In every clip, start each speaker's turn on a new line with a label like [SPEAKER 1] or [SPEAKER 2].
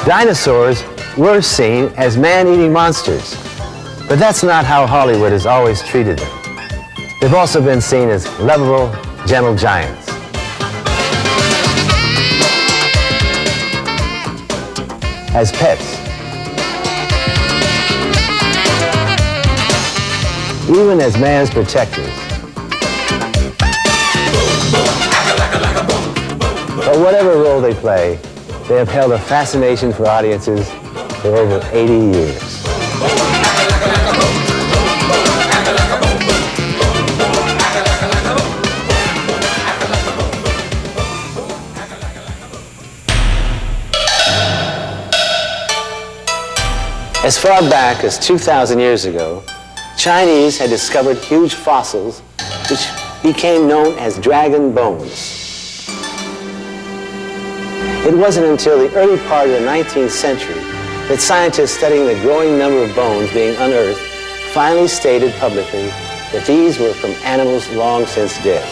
[SPEAKER 1] Dinosaurs were seen as man-eating monsters, but that's not how Hollywood has always treated them. They've also been seen as lovable, gentle giants. As pets. Even as man's protectors. But whatever role they play, they have held a fascination for audiences for over 80 years. As far back as 2,000 years ago, Chinese had discovered huge fossils which became known as dragon bones. It wasn't until the early part of the 19th century that scientists studying the growing number of bones being unearthed finally stated publicly that these were from animals long since dead.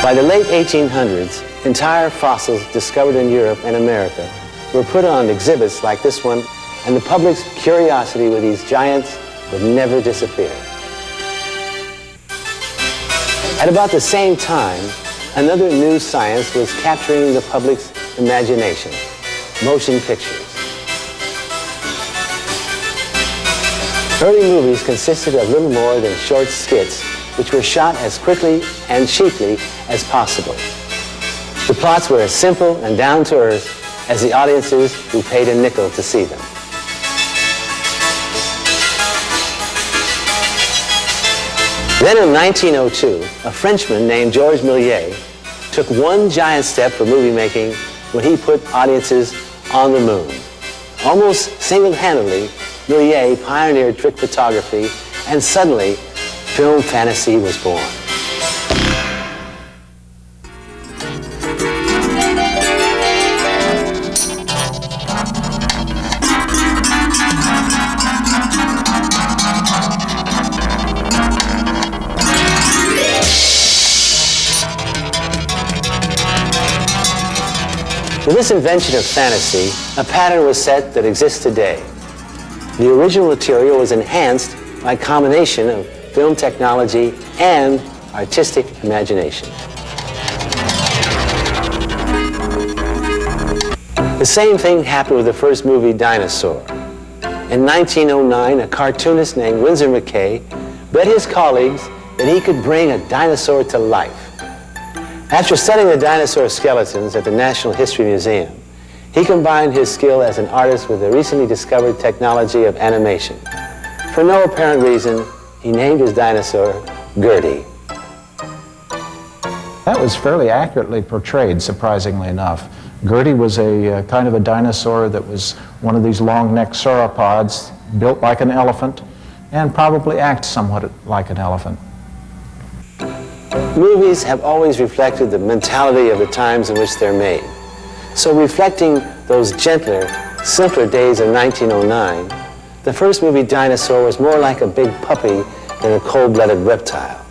[SPEAKER 1] By the late 1800s, entire fossils discovered in Europe and America were put on exhibits like this one, and the public's curiosity with these giants would never disappear. At about the same time, another new science was capturing the public's imagination: motion pictures. Early movies consisted of little more than short skits, which were shot as quickly and cheaply as possible. The plots were as simple and down-to-earth as the audiences who paid a nickel to see them. Then in 1902, a Frenchman named Georges Méliès took one giant step for movie making when he put audiences on the moon. Almost single-handedly, Méliès pioneered trick photography, and suddenly, film fantasy was born. With this invention of fantasy, a pattern was set that exists today. The original material was enhanced by a combination of film technology and artistic imagination. The same thing happened with the first movie, Dinosaur. In 1909, a cartoonist named Winsor McCay bet his colleagues that he could bring a dinosaur to life. After studying the dinosaur skeletons at the National History Museum, he combined his skill as an artist with the recently discovered technology of animation. For no apparent reason, he named his dinosaur Gertie.
[SPEAKER 2] That was fairly accurately portrayed, surprisingly enough. Gertie was a kind of a dinosaur that was one of these long-necked sauropods, built like an elephant, and probably acts somewhat like an elephant.
[SPEAKER 1] Movies have always reflected the mentality of the times in which they're made. So reflecting those gentler, simpler days of 1909, the first movie, Dinosaur, was more like a big puppy than a cold-blooded reptile.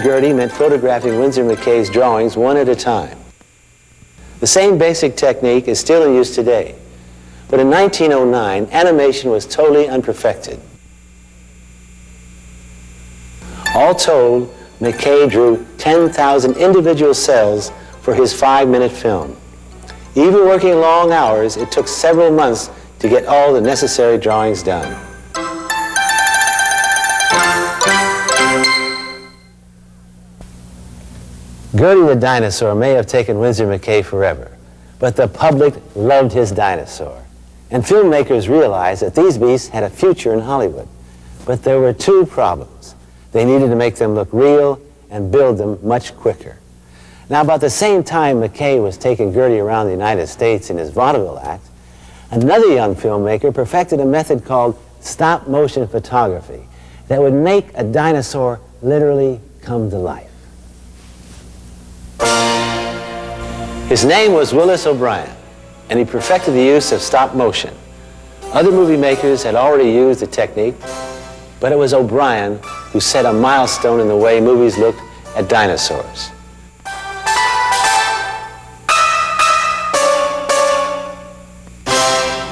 [SPEAKER 1] Gertie meant photographing Winsor McCay's drawings one at a time. The same basic technique is still in use today, but in 1909, animation was totally unperfected. All told, McCay drew 10,000 individual cells for his 5-minute film. Even working long hours, it took several months to get all the necessary drawings done. Gertie the dinosaur may have taken Winsor McCay forever, but the public loved his dinosaur. And filmmakers realized that these beasts had a future in Hollywood. But there were two problems. They needed to make them look real and build them much quicker. Now, about the same time McCay was taking Gertie around the United States in his vaudeville act, another young filmmaker perfected a method called stop-motion photography that would make a dinosaur literally come to life. His name was Willis O'Brien, and he perfected the use of stop motion. Other movie makers had already used the technique, but it was O'Brien who set a milestone in the way movies looked at dinosaurs.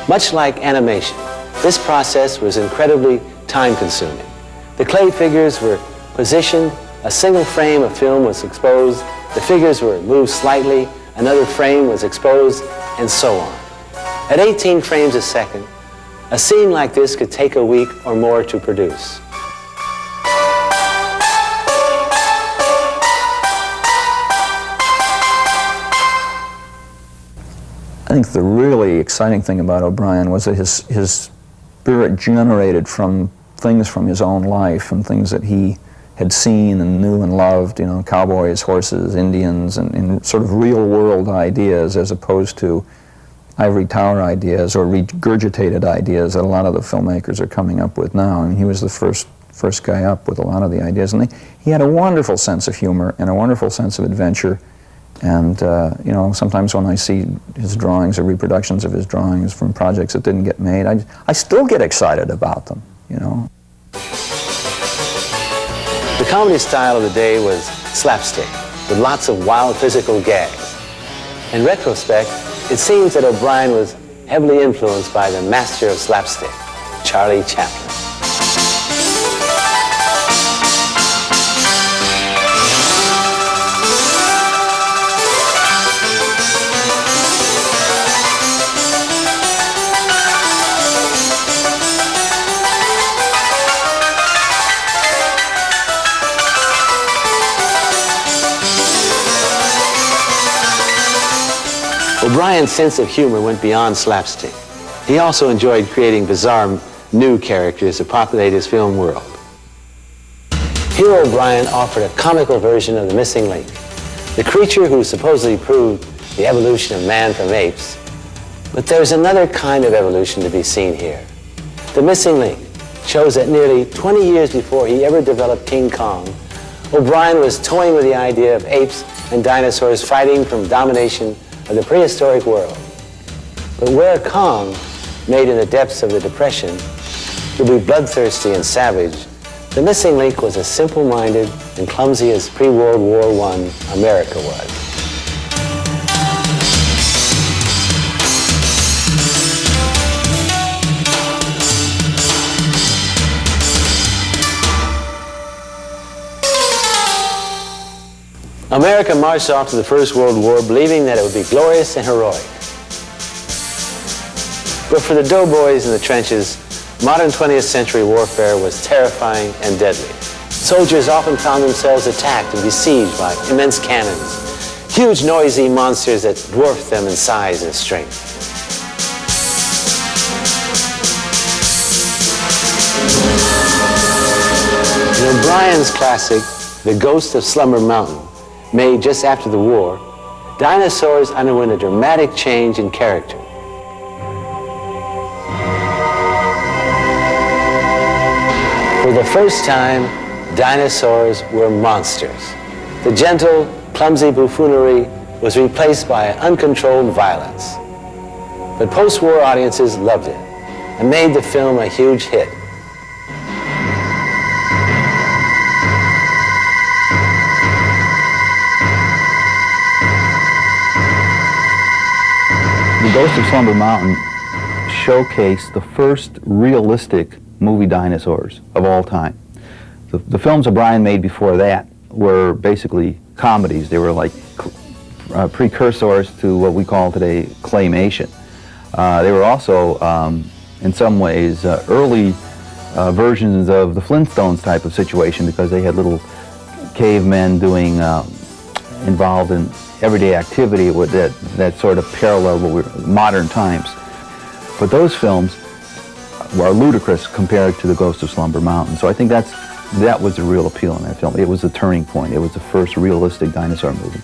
[SPEAKER 1] Much like animation, this process was incredibly time-consuming. The clay figures were positioned, a single frame of film was exposed, the figures were moved slightly, another frame was exposed, and so on. At 18 frames a second, a scene like this could take a week or more to produce.
[SPEAKER 3] I think the really exciting thing about O'Brien was that his spirit generated from things from his own life and things that he had seen and knew and loved, you know, cowboys, horses, Indians, and sort of real-world ideas as opposed to ivory tower ideas or regurgitated ideas that a lot of the filmmakers are coming up with now. I mean, he was the first guy up with a lot of the ideas, and he had a wonderful sense of humor and a wonderful sense of adventure. And, you know, sometimes when I see his drawings or reproductions of his drawings from projects that didn't get made, I still get excited about them, you know.
[SPEAKER 1] The comedy style of the day was slapstick, with lots of wild physical gags. In retrospect, it seems that O'Brien was heavily influenced by the master of slapstick, Charlie Chaplin. O'Brien's sense of humor went beyond slapstick. He also enjoyed creating bizarre new characters to populate his film world. Here O'Brien offered a comical version of the missing link, the creature who supposedly proved the evolution of man from apes. But there's another kind of evolution to be seen here. The missing link shows that nearly 20 years before he ever developed King Kong, O'Brien was toying with the idea of apes and dinosaurs fighting from domination of the prehistoric world. But where Kong, made in the depths of the Depression, would be bloodthirsty and savage, the missing link was as simple-minded and clumsy as pre-World War I America was. America marched off to the First World War believing that it would be glorious and heroic. But for the doughboys in the trenches, modern 20th century warfare was terrifying and deadly. Soldiers often found themselves attacked and besieged by immense cannons, huge noisy monsters that dwarfed them in size and strength. In O'Brien's classic, The Ghost of Slumber Mountain, made just after the war, dinosaurs underwent a dramatic change in character. For the first time, dinosaurs were monsters. The gentle, clumsy buffoonery was replaced by uncontrolled violence. But post-war audiences loved it and made the film a huge hit.
[SPEAKER 4] The Ghost of Slumber Mountain showcased the first realistic movie dinosaurs of all time. The films O'Brien made before that were basically comedies. They were like precursors to what we call today claymation. They were also, in some ways, early versions of the Flintstones type of situation, because they had little cavemen doing, involved in everyday activity with that sort of parallel with modern times. But those films were ludicrous compared to The Ghost of Slumber Mountain. So I think that was the real appeal in that film. It was the turning point. It was the first realistic dinosaur movie.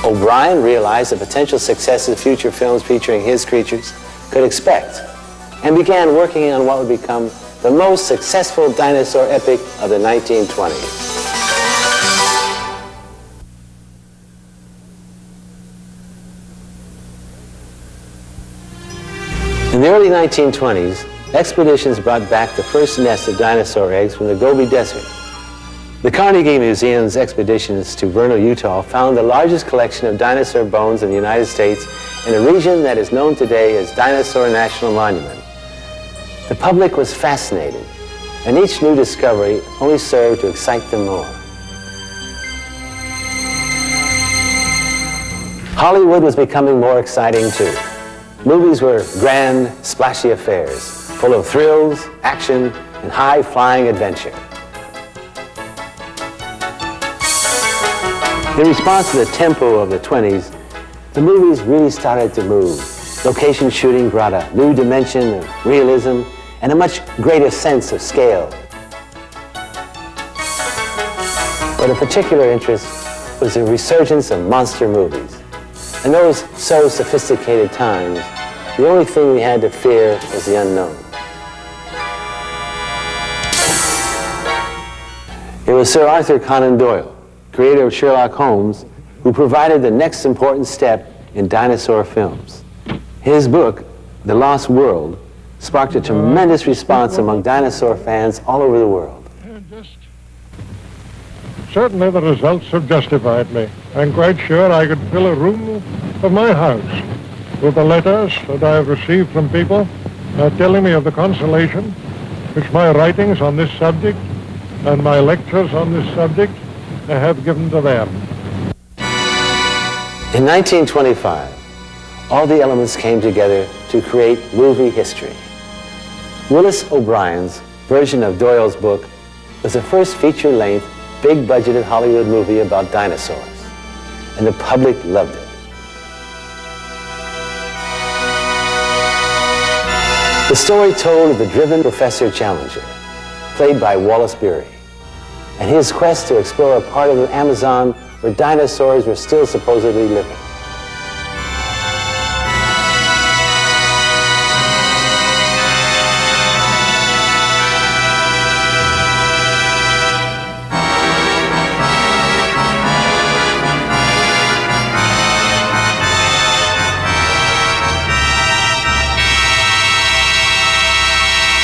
[SPEAKER 1] O'Brien realized the potential successes future films featuring his creatures could expect, and began working on what would become the most successful dinosaur epic of the 1920s. In the early 1920s, expeditions brought back the first nest of dinosaur eggs from the Gobi Desert. The Carnegie Museum's expeditions to Vernal, Utah found the largest collection of dinosaur bones in the United States in a region that is known today as Dinosaur National Monument. The public was fascinated, and each new discovery only served to excite them more. Hollywood was becoming more exciting too. Movies were grand, splashy affairs, full of thrills, action, and high-flying adventure. In response to the tempo of the 20s, the movies really started to move. Location shooting brought a new dimension of realism and a much greater sense of scale. But of particular interest was the resurgence of monster movies. In those so sophisticated times, the only thing we had to fear was the unknown. It was Sir Arthur Conan Doyle, creator of Sherlock Holmes, who provided the next important step in dinosaur films. His book, The Lost World, sparked a tremendous response among dinosaur fans all over the world.
[SPEAKER 5] Certainly the results have justified me. I'm quite sure I could fill a room of my house with the letters that I have received from people telling me of the consolation which my writings on this subject and my lectures on this subject have given to them.
[SPEAKER 1] In 1925, all the elements came together to create movie history. Willis O'Brien's version of Doyle's book was the first feature-length, big-budgeted Hollywood movie about dinosaurs, and the public loved it. The story told of the driven Professor Challenger, played by Wallace Beery, and his quest to explore a part of the Amazon where dinosaurs were still supposedly living.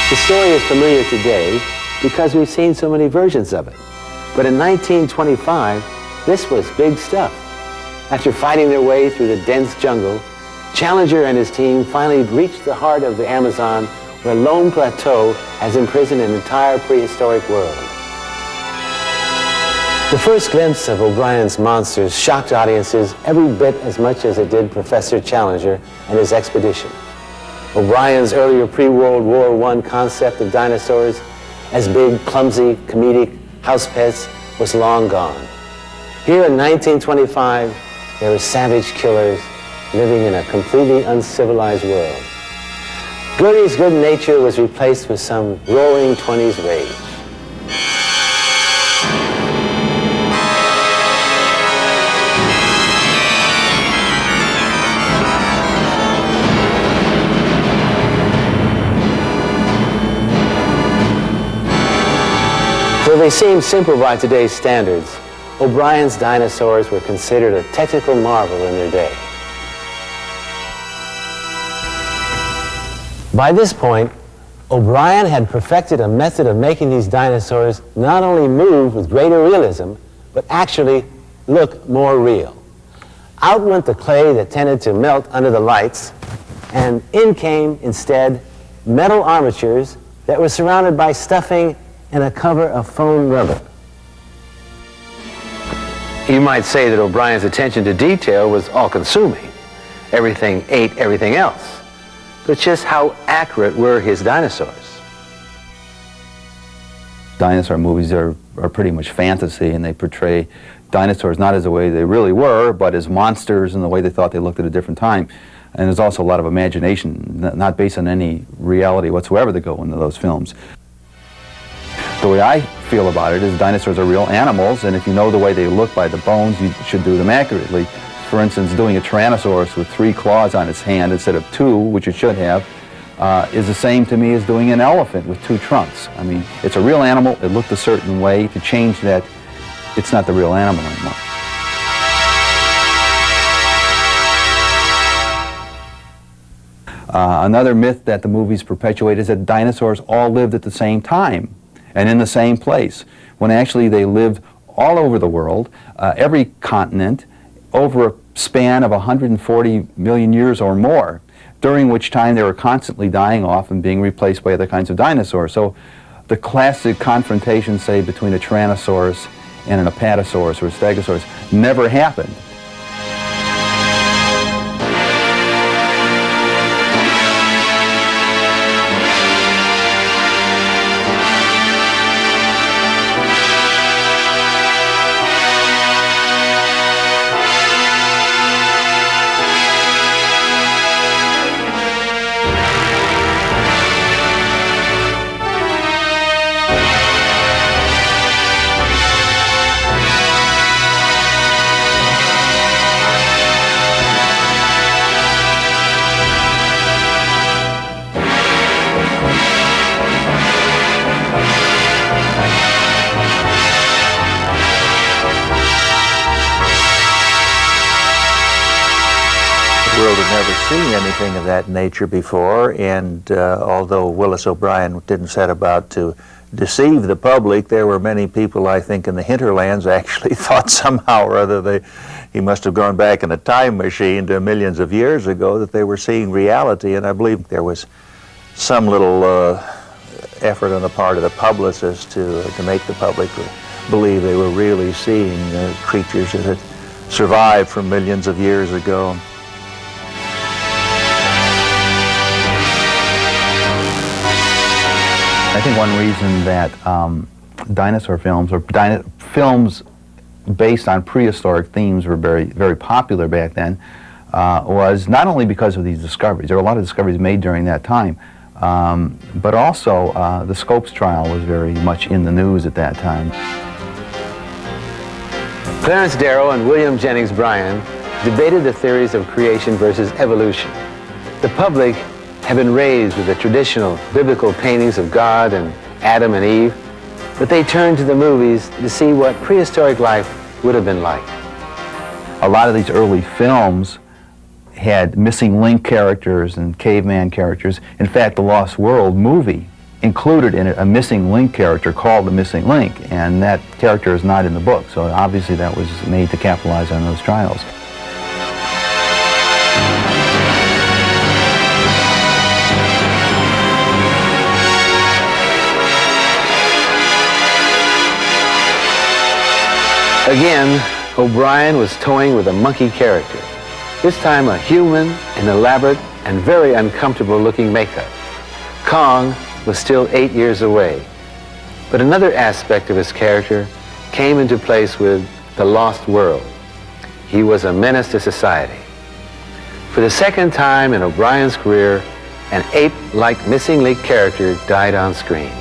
[SPEAKER 1] The story is familiar today because we've seen so many versions of it. But in 1925, this was big stuff. After fighting their way through the dense jungle, Challenger and his team finally reached the heart of the Amazon, where Lone Plateau has imprisoned an entire prehistoric world. The first glimpse of O'Brien's monsters shocked audiences every bit as much as it did Professor Challenger and his expedition. O'Brien's earlier pre-World War I concept of dinosaurs as big, clumsy, comedic house pets was long gone. Here in 1925, there were savage killers living in a completely uncivilized world. Gertie's good nature was replaced with some roaring 20s rage. Though they seem simple by today's standards, O'Brien's dinosaurs were considered a technical marvel in their day. By this point, O'Brien had perfected a method of making these dinosaurs not only move with greater realism, but actually look more real. Out went the clay that tended to melt under the lights, and in came, instead, metal armatures that were surrounded by stuffing and a cover of foam rubber. You might say that O'Brien's attention to detail was all-consuming. Everything ate everything else. But just how accurate were his dinosaurs?
[SPEAKER 4] Dinosaur movies are pretty much fantasy, and they portray dinosaurs not as the way they really were, but as monsters and the way they thought they looked at a different time. And there's also a lot of imagination, not based on any reality whatsoever that go into those films. The way I feel about it is dinosaurs are real animals, and if you know the way they look by the bones, you should do them accurately. For instance, doing a Tyrannosaurus with 3 claws on its hand instead of 2, which it should have, is the same to me as doing an elephant with 2 trunks. I mean, it's a real animal, it looked a certain way. To change that, it's not the real animal anymore. Another myth that the movies perpetuate is that dinosaurs all lived at the same time and in the same place, when actually they lived all over the world, every continent, over a span of 140 million years or more, during which time they were constantly dying off and being replaced by other kinds of dinosaurs. So the classic confrontation, say, between a Tyrannosaurus and an Apatosaurus or a Stegosaurus never happened.
[SPEAKER 6] The world had never seen anything of that nature before, and although Willis O'Brien didn't set about to deceive the public, there were many people, I think, in the hinterlands actually thought somehow or other he must have gone back in a time machine to millions of years ago, that they were seeing reality. And I believe there was some little effort on the part of the publicists to make the public believe they were really seeing creatures that had survived from millions of years ago.
[SPEAKER 4] I think one reason that dinosaur films, or films based on prehistoric themes, were very, very popular back then, was not only because of these discoveries. There were a lot of discoveries made during that time, but also the Scopes trial was very much in the news at that time.
[SPEAKER 1] Clarence Darrow and William Jennings Bryan debated the theories of creation versus evolution. The public have been raised with the traditional biblical paintings of God and Adam and Eve, but they turned to the movies to see what prehistoric life would have been like.
[SPEAKER 4] A lot of these early films had missing link characters and caveman characters. In fact, the Lost World movie included in it a missing link character called the Missing Link, and that character is not in the book, so obviously that was made to capitalize on those trials.
[SPEAKER 1] Again, O'Brien was toying with a monkey character, this time a human in elaborate and very uncomfortable looking makeup. Kong was still 8 years away, but another aspect of his character came into place with The Lost World. He was a menace to society. For the second time in O'Brien's career, an ape-like missing link character died on screen.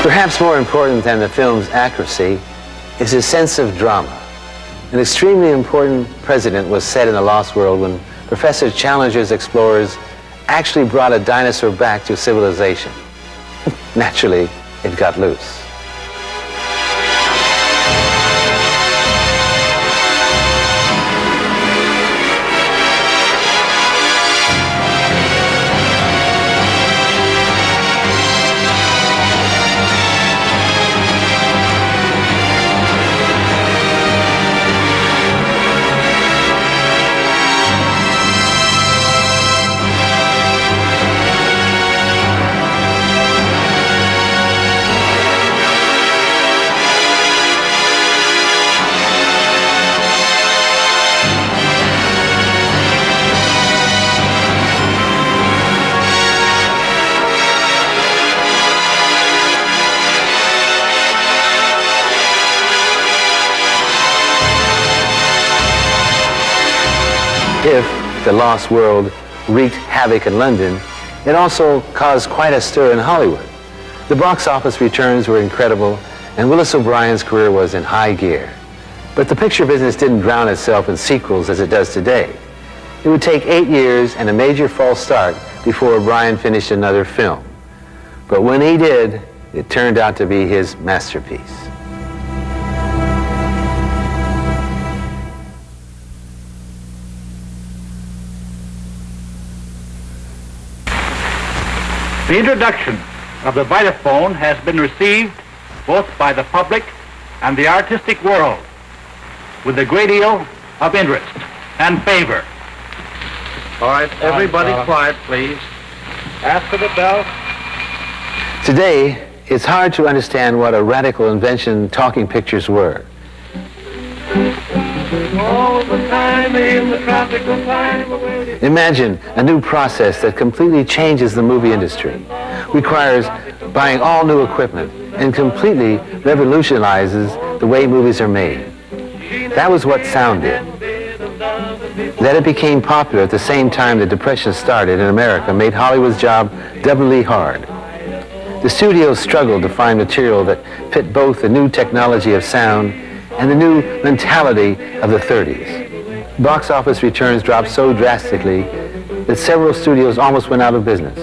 [SPEAKER 1] Perhaps more important than the film's accuracy is his sense of drama. An extremely important precedent was set in The Lost World when Professor Challenger's explorers actually brought a dinosaur back to civilization. Naturally, it got loose. if The Lost World wreaked havoc in London, it also caused quite a stir in Hollywood. The box office returns were incredible, and Willis O'Brien's career was in high gear. But the picture business didn't drown itself in sequels as it does today. It would take 8 years and a major false start before O'Brien finished another film. But when he did, it turned out to be his masterpiece.
[SPEAKER 7] The introduction of the Vitaphone has been received both by the public and the artistic world with a great deal of interest and favor. All right, everybody quiet, please. After the bell.
[SPEAKER 1] Today, it's hard to understand what a radical invention talking pictures were.
[SPEAKER 7] All the time in the tropical time away.
[SPEAKER 1] Imagine a new process that completely changes the movie industry, requires buying all new equipment, and completely revolutionizes the way movies are made. That was what sound did. That it became popular at the same time the Depression started in America made Hollywood's job doubly hard. The studios struggled to find material that fit both the new technology of sound and the new mentality of the 30s. Box office returns dropped so drastically that several studios almost went out of business.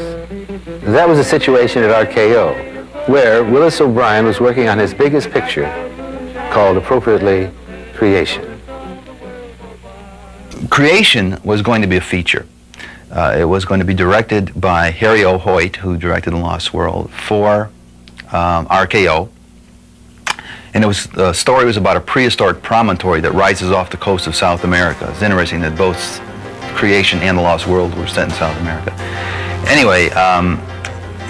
[SPEAKER 1] That was the situation at RKO, where Willis O'Brien was working on his biggest picture, called appropriately Creation.
[SPEAKER 4] Creation was going to be a feature. It was going to be directed by Harry O. Hoyt, who directed The Lost World, for RKO. And the story was about a prehistoric promontory that rises off the coast of South America. It's interesting that both Creation and The Lost World were set in South America. Anyway,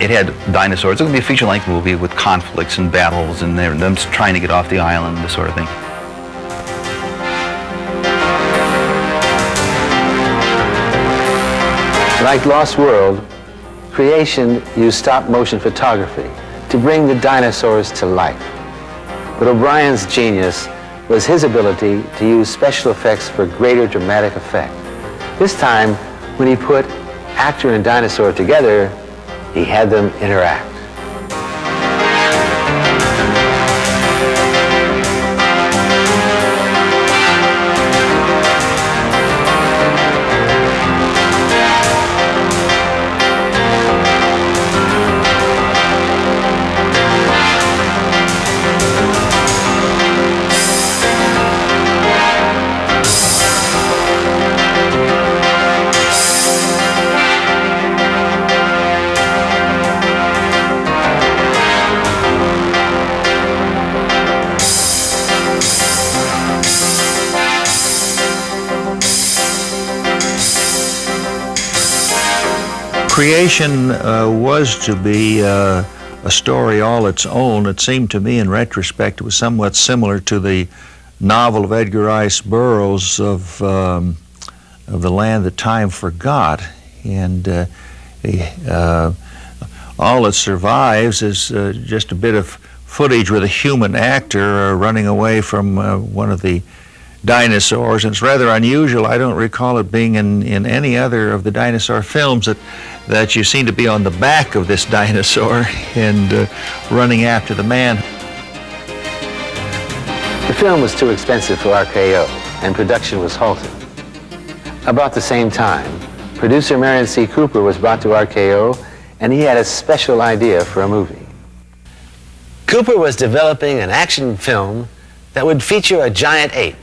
[SPEAKER 4] it had dinosaurs. It was going to be a feature-length movie with conflicts and battles and them trying to get off the island, this sort of thing.
[SPEAKER 1] Like Lost World, Creation used stop-motion photography to bring the dinosaurs to life. But O'Brien's genius was his ability to use special effects for greater dramatic effect. This time, when he put actor and dinosaur together, he had them interact.
[SPEAKER 6] Creation was to be a story all its own. It seemed to me in retrospect it was somewhat similar to the novel of Edgar Rice Burroughs of The Land That Time Forgot. And all that survives is just a bit of footage with a human actor running away from one of the dinosaurs, and it's rather unusual. I don't recall it being in any other of the dinosaur films that you seem to be on the back of this dinosaur and running after the man.
[SPEAKER 1] The film was too expensive for RKO, and production was halted. About the same time, producer Marion C. Cooper was brought to RKO, and he had a special idea for a movie. Cooper was developing an action film that would feature a giant ape.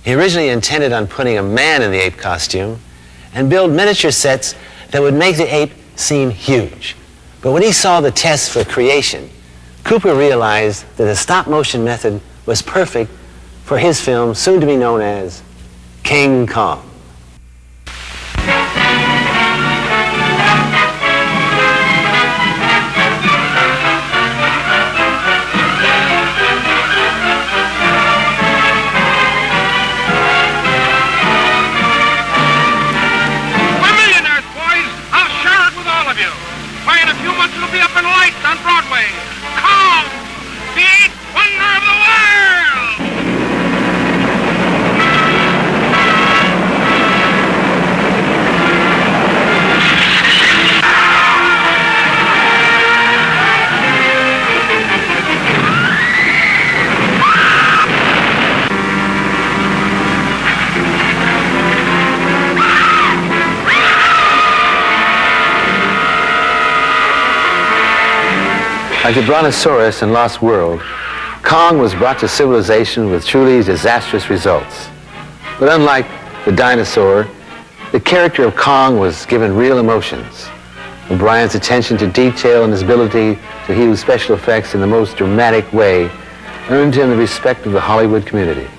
[SPEAKER 1] He originally intended on putting a man in the ape costume and build miniature sets that would make the ape seem huge. But when he saw the tests for Creation, Cooper realized that the stop-motion method was perfect for his film, soon to be known as King Kong. Like the brontosaurus in Lost World, Kong was brought to civilization with truly disastrous results. But unlike the dinosaur, the character of Kong was given real emotions. O'Brien's attention to detail and his ability to use special effects in the most dramatic way earned him the respect of the Hollywood community.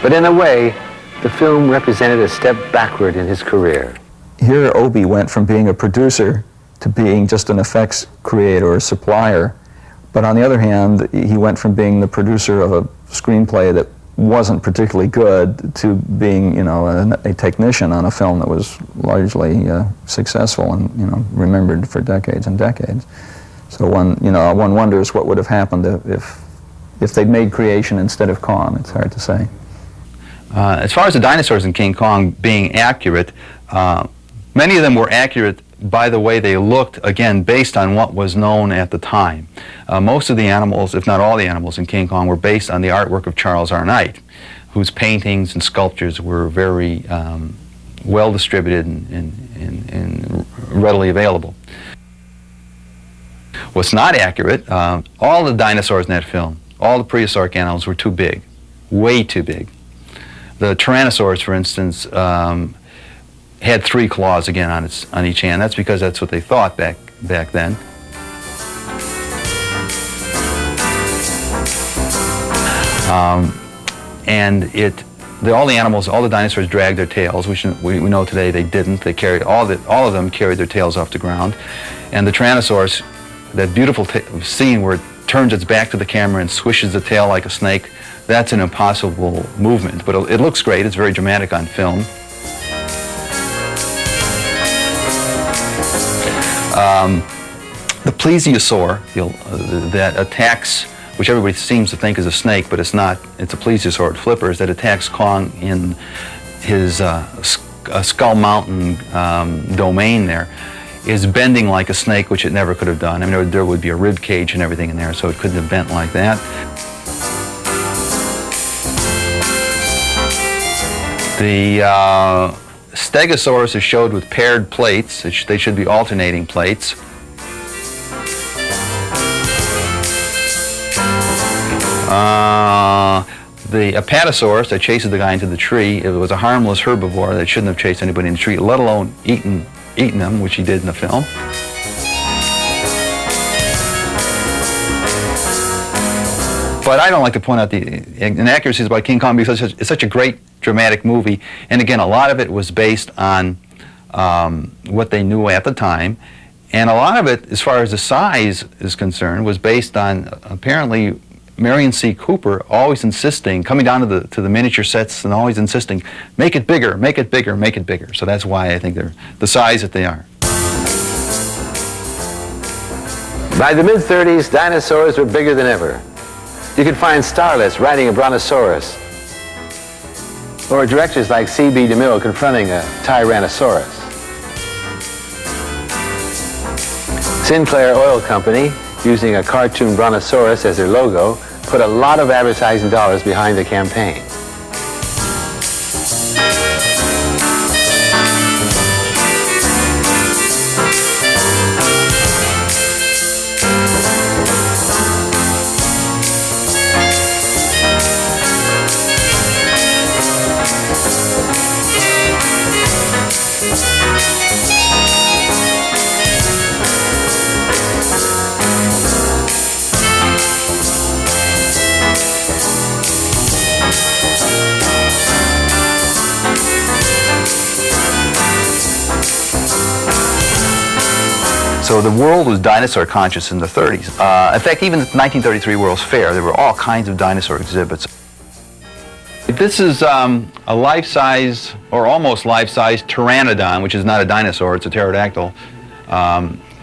[SPEAKER 1] But in a way, the film represented a step backward in his career.
[SPEAKER 3] Here, Obie went from being a producer to being just an effects creator or supplier. But on the other hand, he went from being the producer of a screenplay that wasn't particularly good to being, you know, a technician on a film that was largely successful and, you know, remembered for decades and decades. So one wonders what would have happened if they'd made Creation instead of Kong. It's hard to say.
[SPEAKER 4] As far as the dinosaurs in King Kong being accurate, many of them were accurate by the way they looked, again, based on what was known at the time. Most of the animals, if not all the animals in King Kong, were based on the artwork of Charles R. Knight, whose paintings and sculptures were very well distributed and readily available. What's not accurate, all the dinosaurs in that film, all the prehistoric animals were too big, way too big. The Tyrannosaurus, for instance, had 3 claws again on each hand. That's because that's what they thought back then. All the animals, all the dinosaurs dragged their tails. We know today they didn't. They carried all of them carried their tails off the ground. And the Tyrannosaurus, that beautiful scene where it turns its back to the camera and swishes the tail like a snake, that's an impossible movement. But it looks great. It's very dramatic on film. The plesiosaur that attacks, which everybody seems to think is a snake, but it's not. It's a plesiosaur, it flippers, that attacks Kong in his Skull Mountain domain there, is bending like a snake, which it never could have done. I mean, there would be a rib cage and everything in there, so it couldn't have bent like that. The Stegosaurus is showed with paired plates. They should be alternating plates. The Apatosaurus that chases the guy into the tree, it was a harmless herbivore that shouldn't have chased anybody in the tree, let alone eaten them, which he did in the film. But I don't like to point out the inaccuracies about King Kong because it's such a great dramatic movie. And again, a lot of it was based on what they knew at the time. And a lot of it, as far as the size is concerned, was based on apparently Marion C. Cooper always insisting, coming down to the miniature sets and always insisting, make it bigger, make it bigger, make it bigger. So that's why I think they're the size that they are.
[SPEAKER 1] By the mid-30s, dinosaurs were bigger than ever. You could find starlets riding a brontosaurus, or directors like C.B. DeMille confronting a Tyrannosaurus. Sinclair Oil Company, using a cartoon brontosaurus as their logo, put a lot of advertising dollars behind the campaign.
[SPEAKER 4] So the world was dinosaur conscious in the 30s. In fact, even at the 1933 World's Fair, there were all kinds of dinosaur exhibits. This is a life-size, or almost life-size, pteranodon, which is not a dinosaur, it's a pterodactyl,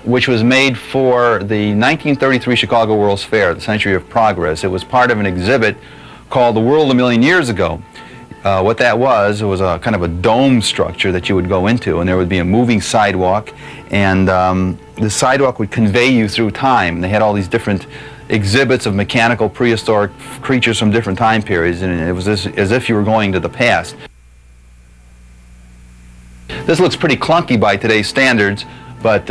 [SPEAKER 4] which was made for the 1933 Chicago World's Fair, the Century of Progress. It was part of an exhibit called The World a Million Years Ago. What that was a kind of a dome structure that you would go into, and there would be a moving sidewalk, and the sidewalk would convey you through time. They had all these different exhibits of mechanical prehistoric creatures from different time periods, and it was as if you were going to the past. This looks pretty clunky by today's standards, but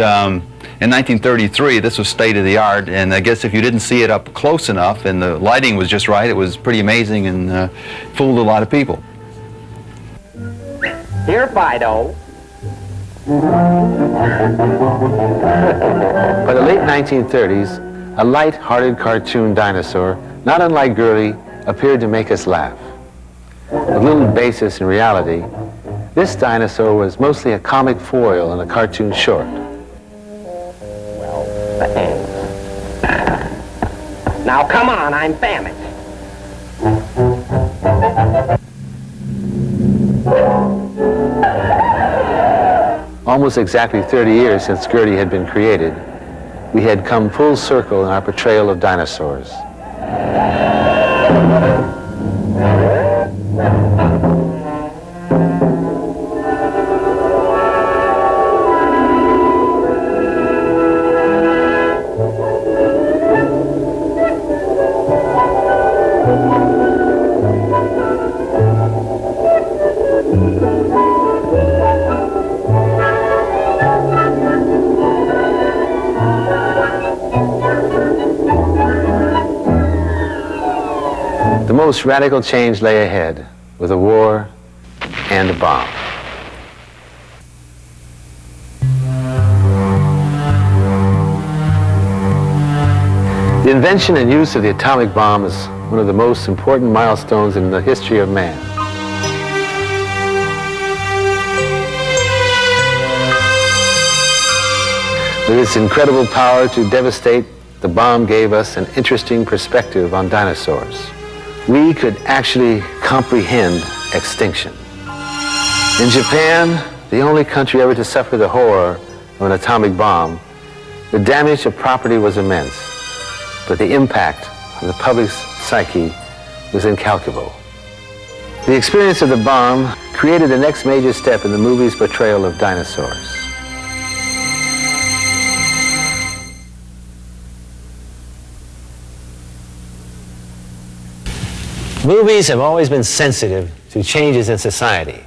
[SPEAKER 4] In 1933, this was state of the art, and I guess if you didn't see it up close enough and the lighting was just right, it was pretty amazing and fooled a lot of people.
[SPEAKER 8] Here, Fido.
[SPEAKER 1] By the late 1930s, a light-hearted cartoon dinosaur, not unlike Gertie, appeared to make us laugh. With little basis in reality, this dinosaur was mostly a comic foil in a cartoon short.
[SPEAKER 8] Well, thanks. Now, come on, I'm famished.
[SPEAKER 1] Almost exactly 30 years since Gertie had been created, we had come full circle in our portrayal of dinosaurs. The most radical change lay ahead with a war and a bomb. The invention and use of the atomic bomb is one of the most important milestones in the history of man. With its incredible power to devastate, the bomb gave us an interesting perspective on dinosaurs. We could actually comprehend extinction. In Japan, the only country ever to suffer the horror of an atomic bomb, the damage of property was immense, but the impact on the public's psyche was incalculable. The experience of the bomb created the next major step in the movie's portrayal of dinosaurs. Movies have always been sensitive to changes in society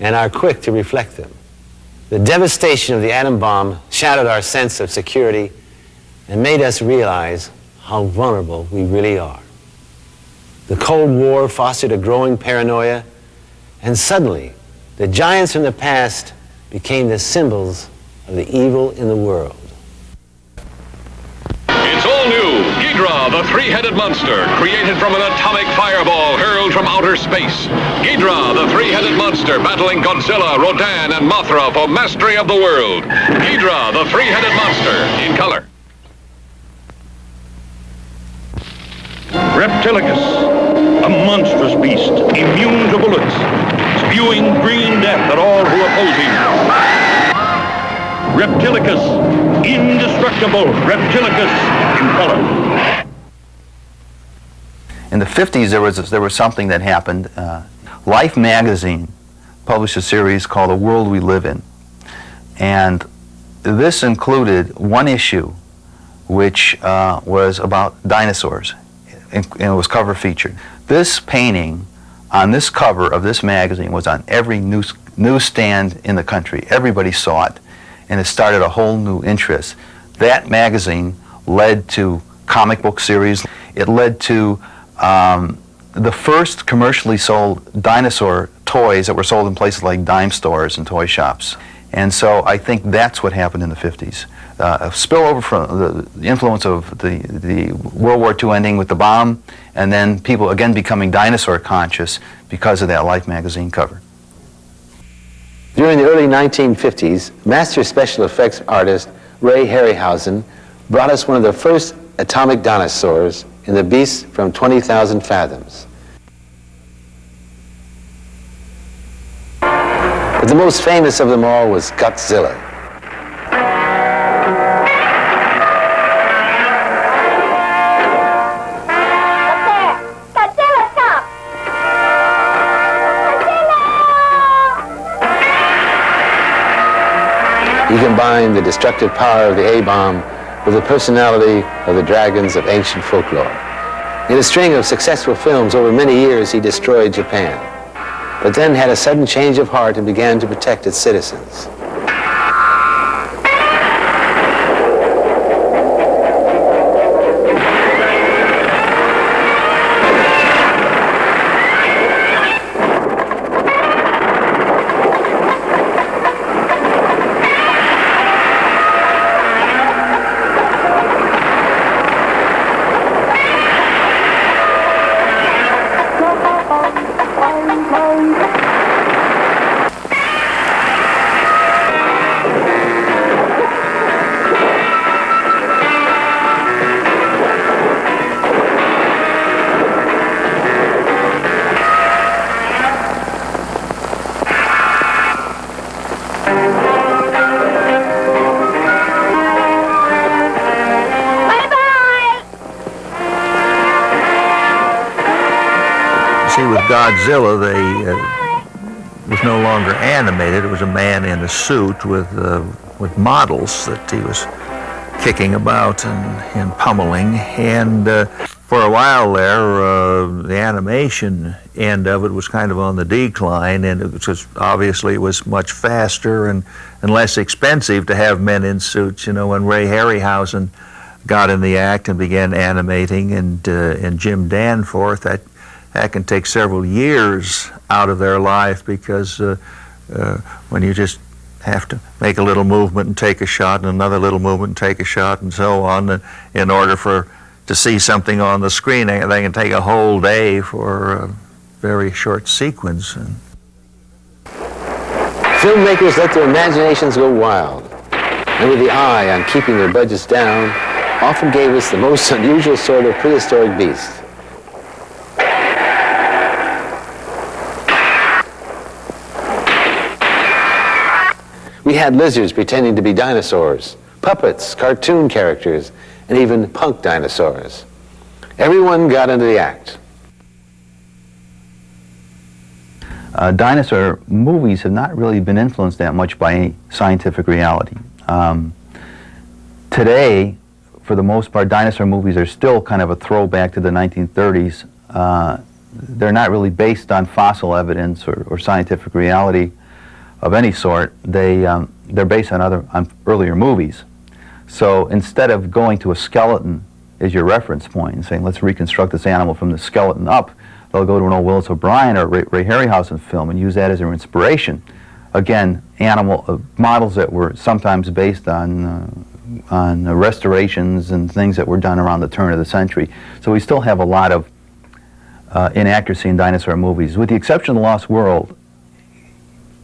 [SPEAKER 1] and are quick to reflect them. The devastation of the atom bomb shattered our sense of security and made us realize how vulnerable we really are. The Cold War fostered a growing paranoia, and suddenly, the giants from the past became the symbols of the evil in the world.
[SPEAKER 9] It's all new. Ghidra, the three-headed monster, created from an atomic fireball hurled from outer space. Ghidra, the three-headed monster, battling Godzilla, Rodan, and Mothra for mastery of the world. Ghidra, the three-headed monster, in color.
[SPEAKER 10] Reptilicus, a monstrous beast, immune to bullets, spewing green death at all who oppose him. Reptilicus, indestructible Reptilicus in color.
[SPEAKER 4] In the 50s, there was something that happened. Life magazine published a series called The World We Live In. And this included one issue which was about dinosaurs, and it was cover featured. This painting on this cover of this magazine was on every newsstand in the country. Everybody saw it, and it started a whole new interest. That magazine led to comic book series. It led to the first commercially sold dinosaur toys that were sold in places like dime stores and toy shops. And so I think that's what happened in the 50s. A spillover from the influence of the World War II ending with the bomb, and then people again becoming dinosaur conscious because of that Life magazine cover.
[SPEAKER 1] During the early 1950s, master special effects artist Ray Harryhausen brought us one of the first atomic dinosaurs in The Beast from 20,000 Fathoms. But the most famous of them all was Godzilla. He combined the destructive power of the A-bomb with the personality of the dragons of ancient folklore. In a string of successful films over many years, he destroyed Japan, but then had a sudden change of heart and began to protect its citizens.
[SPEAKER 6] Godzilla, was no longer animated. It was a man in a suit with models that he was kicking about and pummeling. And for a while there, the animation end of it was kind of on the decline, and it was much faster and less expensive to have men in suits. You know, when Ray Harryhausen got in the act and began animating, and Jim Danforth, that can take several years out of their life, because when you just have to make a little movement and take a shot, and another little movement and take a shot, and so on, and in order to see something on the screen, they can take a whole day for a very short sequence.
[SPEAKER 1] Filmmakers let their imaginations go wild, and with the eye on keeping their budgets down, often gave us the most unusual sort of prehistoric beast. We had lizards pretending to be dinosaurs, puppets, cartoon characters, and even punk dinosaurs. Everyone got into the act.
[SPEAKER 4] Dinosaur movies have not really been influenced that much by any scientific reality. Today, for the most part, dinosaur movies are still kind of a throwback to the 1930s. They're not really based on fossil evidence or scientific reality of any sort. They're based on earlier movies. So instead of going to a skeleton as your reference point and saying, let's reconstruct this animal from the skeleton up, they'll go to an old Willis O'Brien or Ray Harryhausen film and use that as their inspiration. Again, models that were sometimes based on restorations and things that were done around the turn of the century. So we still have a lot of inaccuracy in dinosaur movies, with the exception of The Lost World.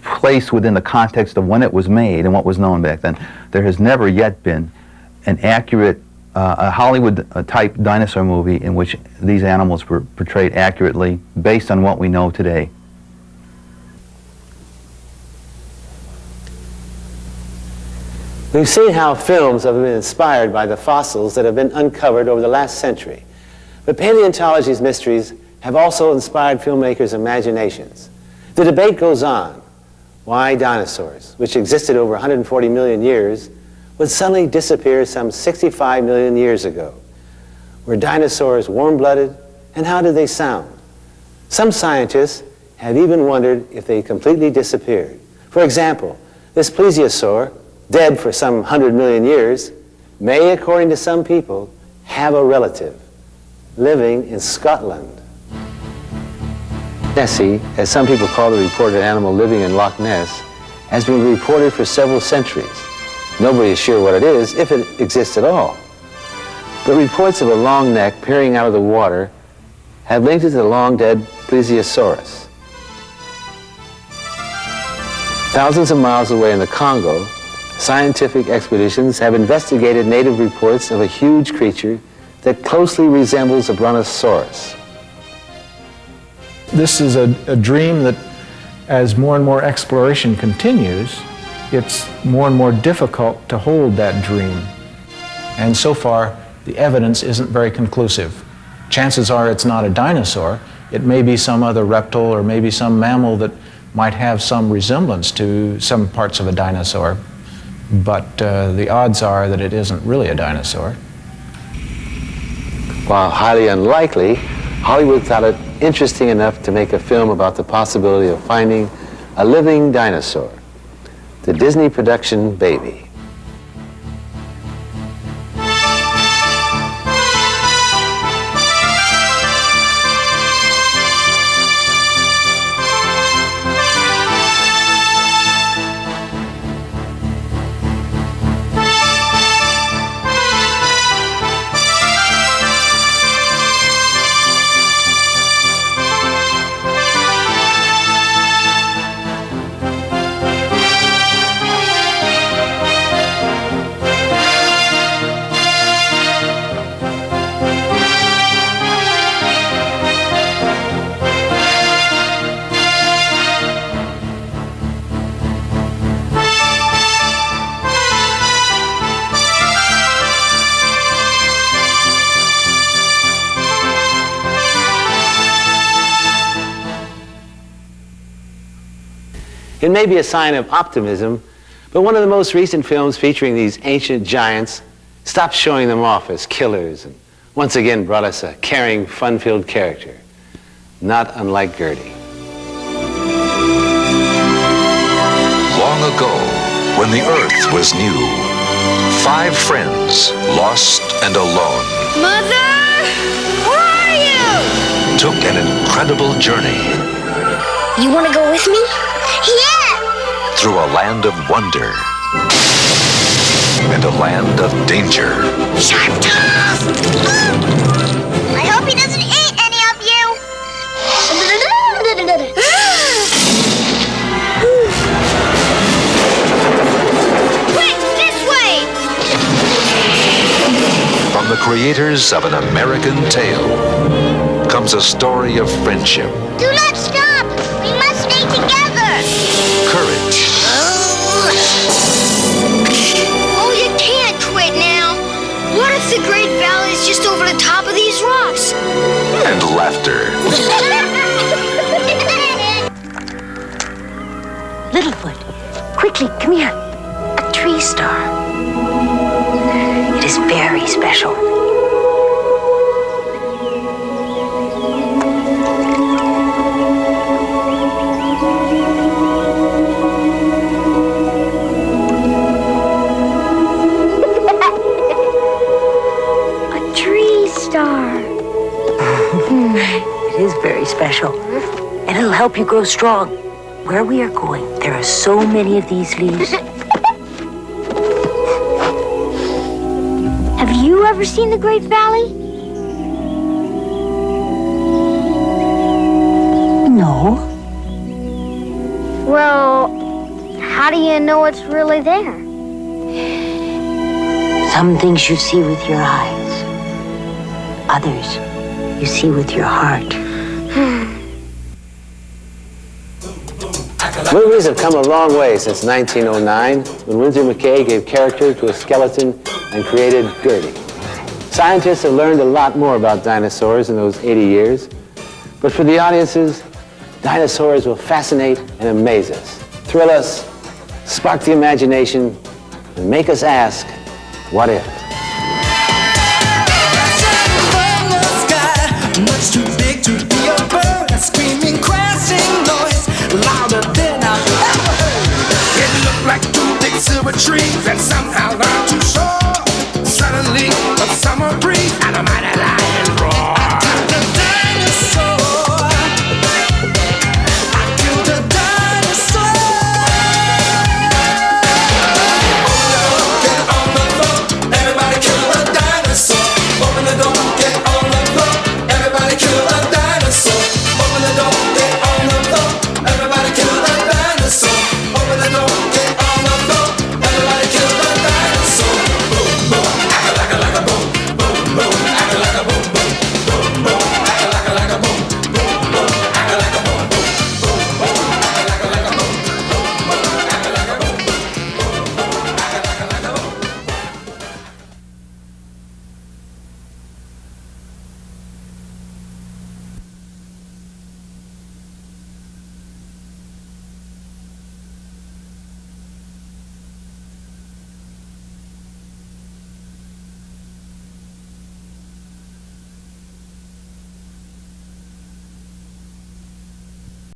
[SPEAKER 4] Placed within the context of when it was made and what was known back then, there has never yet been an accurate a Hollywood-type dinosaur movie in which these animals were portrayed accurately based on what we know today.
[SPEAKER 1] We've seen how films have been inspired by the fossils that have been uncovered over the last century. But paleontology's mysteries have also inspired filmmakers' imaginations. The debate goes on. Why dinosaurs, which existed over 140 million years, would suddenly disappear some 65 million years ago? Were dinosaurs warm-blooded, and how did they sound? Some scientists have even wondered if they completely disappeared. For example, this plesiosaur, dead for some 100 million years, may, according to some people, have a relative living in Scotland. Nessie, as some people call the reported animal living in Loch Ness, has been reported for several centuries. Nobody is sure what it is, if it exists at all. But reports of a long neck peering out of the water have linked it to the long-dead plesiosaurus. Thousands of miles away in the Congo, scientific expeditions have investigated native reports of a huge creature that closely resembles a brontosaurus.
[SPEAKER 2] This is a dream that, as more and more exploration continues, it's more and more difficult to hold that dream. And so far, the evidence isn't very conclusive. Chances are it's not a dinosaur. It may be some other reptile or maybe some mammal that might have some resemblance to some parts of a dinosaur. But the odds are that it isn't really a dinosaur.
[SPEAKER 1] While highly unlikely, Hollywood thought it interesting enough to make a film about the possibility of finding a living dinosaur, the Disney production Baby. It may be a sign of optimism, but one of the most recent films featuring these ancient giants stopped showing them off as killers and once again brought us a caring, fun-filled character, not unlike Gertie.
[SPEAKER 9] Long ago, when the Earth was new, 5 friends, lost and alone,
[SPEAKER 11] Mother! Where are you?
[SPEAKER 9] took an incredible journey
[SPEAKER 11] You want to go with me? Yeah!
[SPEAKER 9] through a land of wonder and a land of danger.
[SPEAKER 11] Sharp-toothed! I hope he doesn't eat any of you! Quick, this way!
[SPEAKER 9] From the creators of An American Tale comes a story of friendship,
[SPEAKER 11] Do not stop! We must stay together!
[SPEAKER 9] courage,
[SPEAKER 11] Oh, you can't quit now! What if the Great Valley is just over the top of these rocks?
[SPEAKER 9] and laughter.
[SPEAKER 12] Littlefoot, quickly, come here. A tree star. It is very special.
[SPEAKER 11] A tree star.
[SPEAKER 12] It is very special. And it'll help you grow strong. Where we are going, there are so many of these leaves.
[SPEAKER 11] Have you ever seen the Great Valley?
[SPEAKER 12] No.
[SPEAKER 11] Well, how do you know it's really there?
[SPEAKER 12] Some things you see with your eyes. Others you see with your heart.
[SPEAKER 1] Movies have come a long way since 1909, when Winsor McCay gave character to a skeleton and created Gertie. Scientists have learned a lot more about dinosaurs in those 80 years, but for the audiences, dinosaurs will fascinate and amaze us, thrill us, spark the imagination, and make us ask, what if?